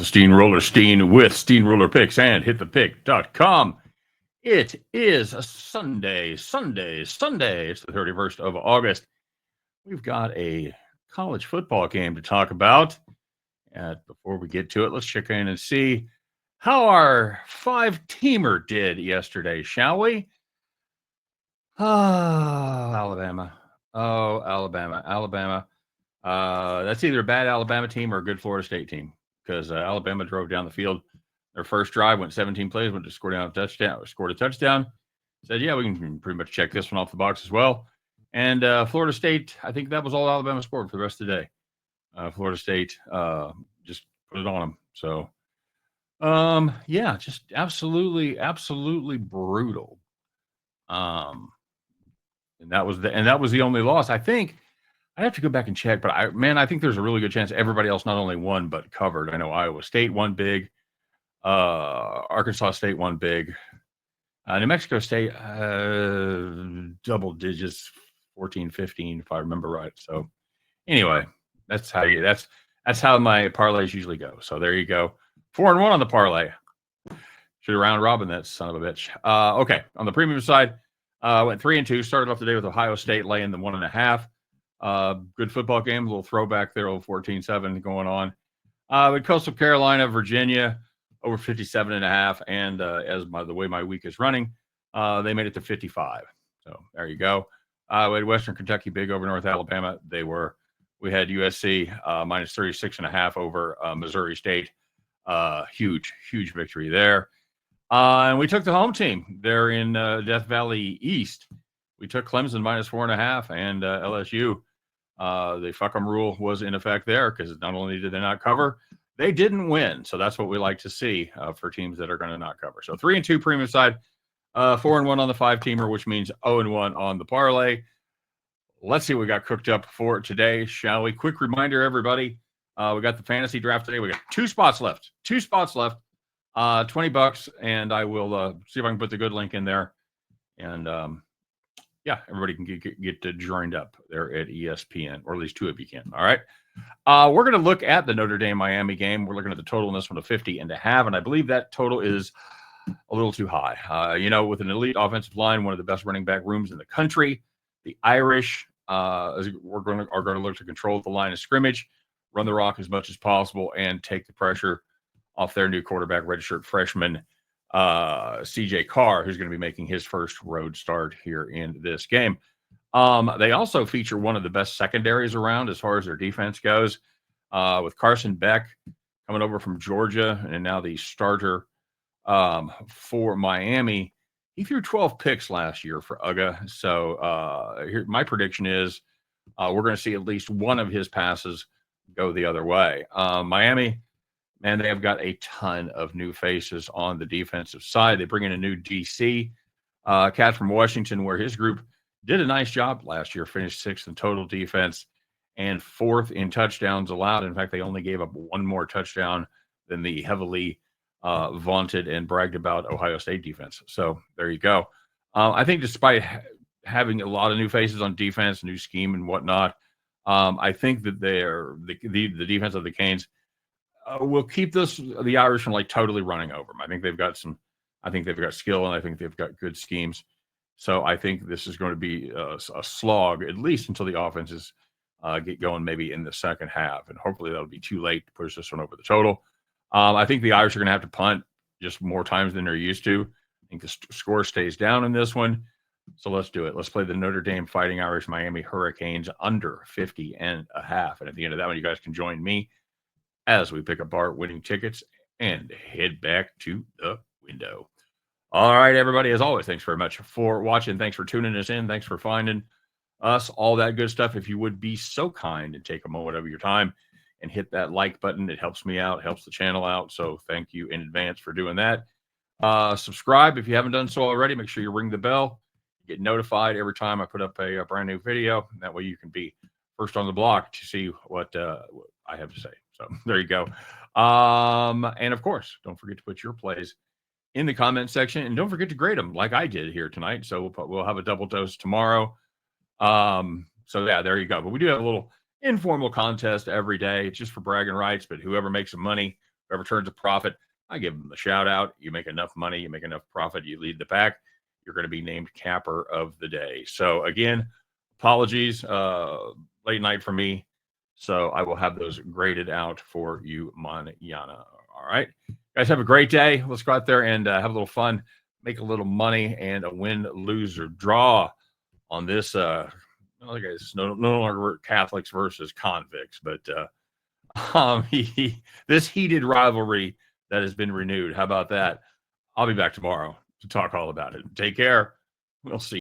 Steehnroller Steen with Steehnroller Picks and hitthepick.com. It is a Sunday. It's the 31st of August. We've got a college football game to talk about. And before we get to it, let's check in and see how our five-teamer did yesterday, shall we? Alabama. Alabama. That's either a bad Alabama team or a good Florida State team because Alabama drove down the field. Their first drive went 17 plays, went to scored a touchdown. Said, yeah, we can pretty much check this one off the box as well. And Florida State, I think that was all Alabama scored for the rest of the day. Florida State just put it on them. So, yeah, just absolutely brutal. And that was the only loss. I think I'd have to go back and check, but I think there's a really good chance everybody else not only won but covered. I know Iowa State won big, Arkansas State won big, New Mexico State double digits, 14-15 if I remember right. So anyway, that's how my parlays usually go. So there you go, 4-1 on the parlay. Should have round robin that son of a bitch. Okay, on the premium side, went 3-2. Started off the day with Ohio State laying the 1.5. Good football game, a little throwback there, a little 14-7 going on. With Coastal Carolina, Virginia, over 57.5. And as by the way my week is running, they made it to 55. So there you go. We had Western Kentucky big over North Alabama. We had USC minus 36.5 over Missouri State. Huge victory there. And we took the home team there in Death Valley East. We took Clemson minus 4.5 and LSU. The fuck 'em rule was in effect there because not only did they not cover, they didn't win. So that's what we like to see for teams that are going to not cover. So 3-2 premium side, 4-1 on the 5-teamer, which means 0-1 on the parlay. Let's see what we got cooked up for today, shall we? Quick reminder, everybody. We got the fantasy draft today. We got two spots left. $20, and I will see if I can put the good link in there. And yeah, everybody can get joined up there at ESPN, or at least two of you can. All right. We're going to look at the Notre Dame Miami game. We're looking at the total in this one of 50.5, and I believe that total is a little too high. With an elite offensive line, one of the best running back rooms in the country, the Irish are going to look to control the line of scrimmage, run the rock as much as possible, and take the pressure off their new quarterback, redshirt freshman CJ Carr, who's going to be making his first road start here in this game. They also feature one of the best secondaries around as far as their defense goes, with Carson Beck coming over from Georgia and now the starter for Miami. He threw 12 picks last year for UGA. So here, my prediction is we're going to see at least one of his passes go the other way. Miami, man, they have got a ton of new faces on the defensive side. They bring in a new DC, cat from Washington, where his group did a nice job last year, finished 6th in total defense and 4th in touchdowns allowed. In fact, they only gave up one more touchdown than the heavily vaunted and bragged about Ohio State defense. So there you go. I think despite having a lot of new faces on defense, new scheme and whatnot, I think that the defense of the Canes will keep the Irish from like totally running over them. I think they've got skill, and I think they've got good schemes. So I think this is going to be a slog, at least until the offenses get going maybe in the second half. And hopefully that'll be too late to push this one over the total. I think the Irish are going to have to punt just more times than they're used to. I think the score stays down in this one. So let's do it. Let's play the Notre Dame Fighting Irish Miami Hurricanes under 50.5. And at the end of that one, you guys can join me as we pick apart winning tickets and head back to the window. All right, everybody, as always, thanks very much for watching. Thanks for tuning us in. Thanks for finding us, all that good stuff. If you would be so kind and take a moment of your time and hit that like button, it helps me out, helps the channel out. So thank you in advance for doing that. Subscribe if you haven't done so already. Make sure you ring the bell. Get notified every time I put up a brand new video. That way you can be first on the block to see what I have to say. So there you go. And of course, don't forget to put your plays in the comment section, and don't forget to grade them like I did here tonight. So we'll have a double dose tomorrow. So yeah, there you go. But we do have a little informal contest every day. It's just for bragging rights, but whoever makes some money whoever turns a profit, I give them the shout out. You make enough money, you make enough profit, you lead the pack, you're going to be named capper of the day. So again, apologies, late night for me. So I will have those graded out for you manana. All right. Guys, have a great day. Let's go out there and have a little fun, make a little money, and a win, lose, or draw on this. It's no longer Catholics versus convicts, but this heated rivalry that has been renewed. How about that? I'll be back tomorrow to talk all about it. Take care. We'll see.